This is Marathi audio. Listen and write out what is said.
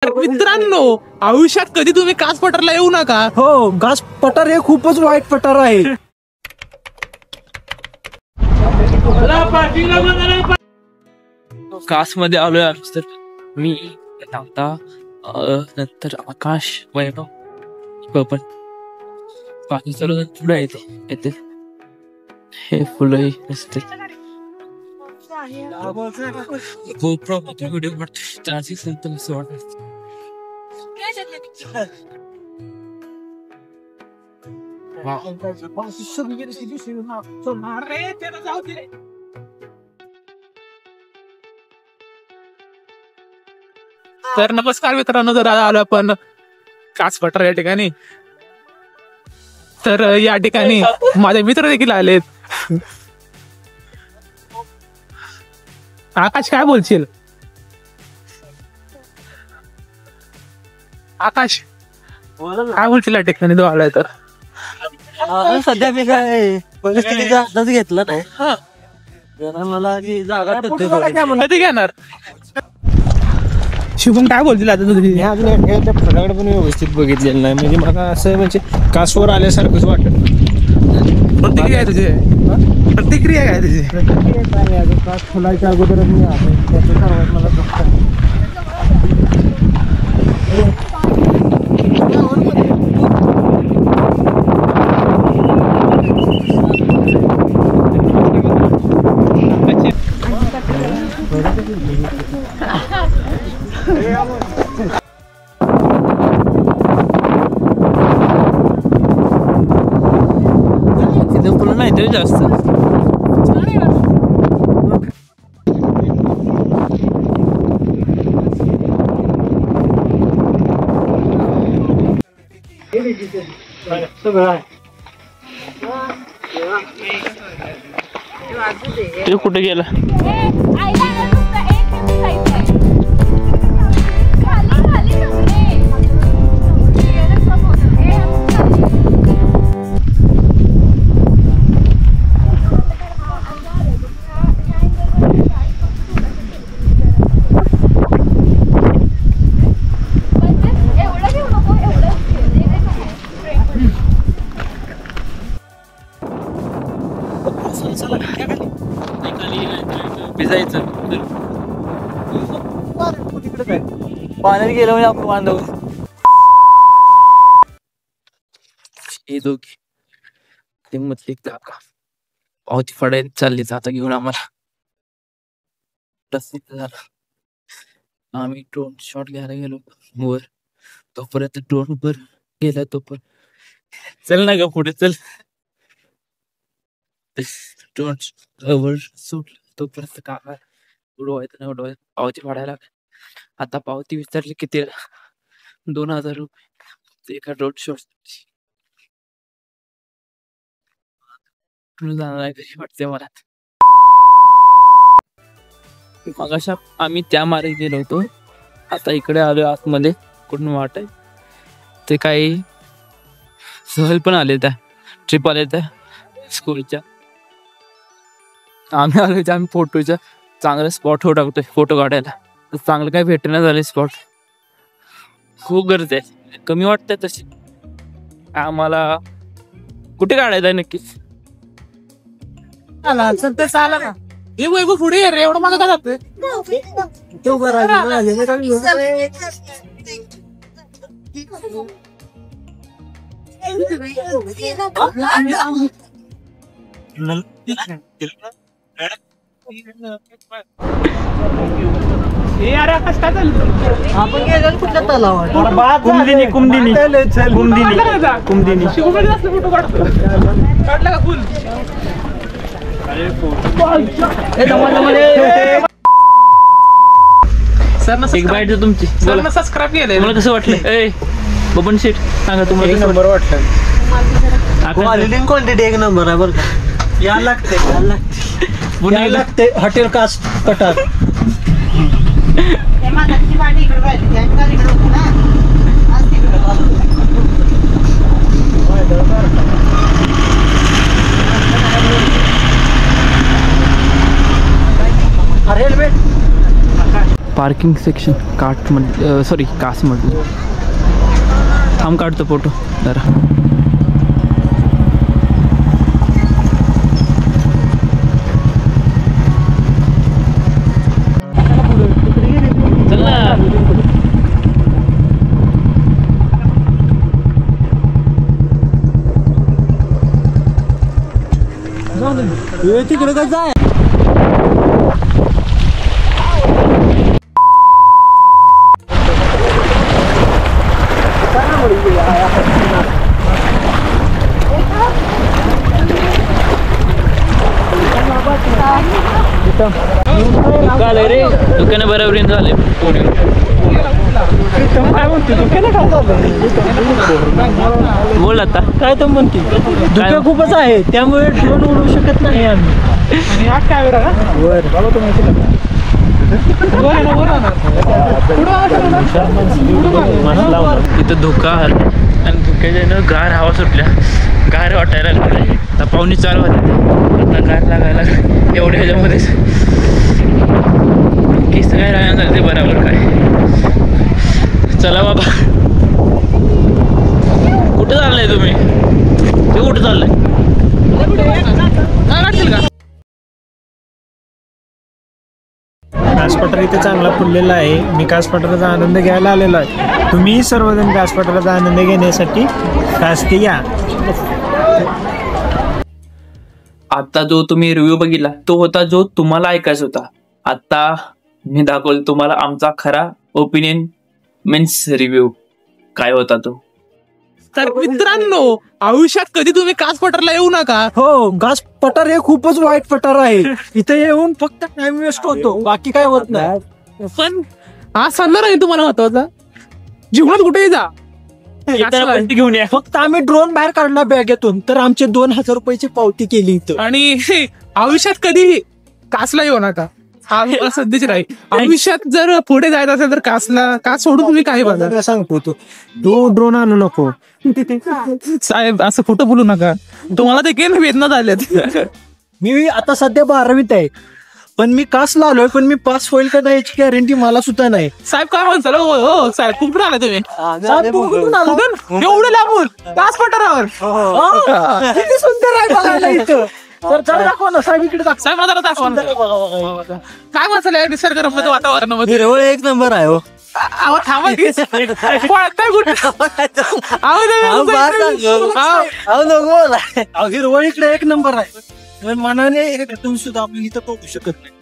मित्रांनो, आयुष्यात कधी तुम्ही कास पठारला येऊ नका. हो, कास पठार हे खूपच वाईट पठार आहे. कास मध्ये आलोय आम्ही. तर मी आता नंतर आकाश वैभव पण पाणी चालू पुढे येते हे फुलं नसते. व्हिडिओ चान्सेस असं वाटत. तर नमस्कार मित्रांनो, जर आलो आपण कास पठार या ठिकाणी. तर या ठिकाणी माझे मित्र देखील आलेत. आकाश, काय बोलशील? आकाश, काय बोलशील या ठिकाणी तो आलाय तर? सध्या मी काय परिस्थितीचा अंदाज घेतला नाही. मला जागा कधी घेणार? शुभम, काय बोलतील आता तुझी? अजून फटाकडे पण व्यवस्थित बघितलेलं नाही. म्हणजे मला असं म्हणजे कासवर आल्यासारखंच वाटत. प्रतिक्रिया आहे तुझी? प्रतिक्रिया काय तुझी? कास फुलायच्या अगोदर मी आहे त्याचं सर्वात मला दुःख. फुलं नाही ते जास्त. ते कुठे गेला? भिजायचं पाण्यात गेलं म्हणजे आपण बांधव. हे दोघी ते म्हटले काका पावती फडायला चालली आता घेऊन आम्हाला. प्रसिद्ध झाला. आम्ही ड्रोन शॉट घ्यायला गेलो वर. तोपर्यंत ड्रोन वर गेला. तोपर्यंत चल ना ग पुढे चल. ड्रोन वर सुटलं तोपर्यंत काका उडवायचं नाही उडवायचं. पावती फाडायला आता पावती विचारली किती? 2000 रुपये एका ड्रोन शॉट. जाणार आहे कशी वाटते मला. मग अशा आम्ही त्या मार्गे गेलो होतो. आता इकडे आलो आतमध्ये. कुठून वाट आहे ते काही सहल पण आले त्या ट्रिप आले त्या स्कूलच्या. आम्ही आलो आम्ही फोटोच्या चांगलं स्पॉट टाकतोय फोटो काढायला. चांगलं काही भेटणं झाले स्पॉट. खूप गरज आहे. कमी वाटतंय तशी. आम्हाला कुठे काढायचं आहे नक्की? हे वैभव पुढे ये रे, एवढं माझं काय जातंय? हे अरे आकाश, काय झालं? आपण गेलो कुठल्या तलावात? कुमदिनी शिवमध्ये असलं फोटो काढतो. काढला का फुल? एक बाईट तुमची सरनं सबस्क्राईब केलंय. मला कसं वाटलं? ए बबन शेठ सांगा तुम्हाला कसं नंबर वाटलं. क्वांटिटी एक नंबर आहे बरं का. या लागते हॉटेल कास पठार. पार्किंग सेक्शन काठमधलं सॉरी कासमधलं. थांब काढतो फोटो जरा. चल ना. तिकडे कसं आहे रे दुकाने बरोबर झाले. बोल आता काय तर म्हणते धुकं खूपच आहे त्यामुळे ड्रोन उडवू शकत नाही आम्ही. आणि हा कॅमेरा तिथं धुका आला आणि धुक्याच्यानं गार हवा सुटल्या. गार वाटायला लागले. आता पाहुणे 4 वाजले. आता गार लागायला एवढ्या ह्याच्यामध्येच केस काय राहणार झाले ते बरोबर काय. चला बाबा. कुठे चाललंय तुम्ही? ते कुठे चाललंय? कासपठार इथे चांगला फुललेला आहे. मी कासपठाराचा आनंद घ्यायला आलेलो आहे. तुम्ही सर्वजण कासपठाराचा आनंद घेण्यासाठी कासते या. आता जो तुम्ही रिव्ह्यू बघितला तो होता जो तुम्हाला ऐकायचा होता. आता मी दाखवलं तुम्हाला आमचा खरा ओपिनियन मीन्स रिव्ह्यू काय होता तो. तर मित्रांनो, आयुष्यात कधी तुम्ही कास पठारला येऊ नका. हो, कास पठार हे खूपच वाईट पठार आहे. इथे येऊन फक्त टाइम वेस्ट होतो, बाकी काय होत नाही. पण हा सल्ला नाही तुम्हाला महत्वाचा, जीवनात कुठेही जा घेऊन या. फक्त आम्ही ड्रोन बाहेर काढला बॅगेतून तर आमचे 2000 रुपयाची पावती केली इथं. आणि आयुष्यात कधी कासला येऊ नका. हा सध्याची नाही. आयुष्यात जर पुढे जायचं असेल तर कास सोडून तुम्ही काही बघा. सांगतो तू ड्रोन आणू नको साहेब, असं खोटं बोलू नका. तुम्हाला ते गेम वेदना झाल्यात. मी आता सध्या 12वीत आहे, पण मी कासला आलोय, पण मी पास होईल का नाही याची गॅरंटी मला सुद्धा नाही. साहेब काय म्हणसाल? हो साहेब, कुठून आला तुम्ही? एवढं लांबून कास पठारावर? किती सुंदर आहे बघायला इथं. तर चला दाखवा ना साहेब, इकडे दाखवा. साहेब मला दाखवा ना. काय म्हणसाल या निसर्गरम्य वातावरणामध्ये? हिरवळ एक नंबर आहे. हो अहो थांबा की. पळताय कुठे? हिरवळ इकडे एक नंबर आहे. मनाने तुम्ही सुद्धा आपण इथं बघू शकत नाही.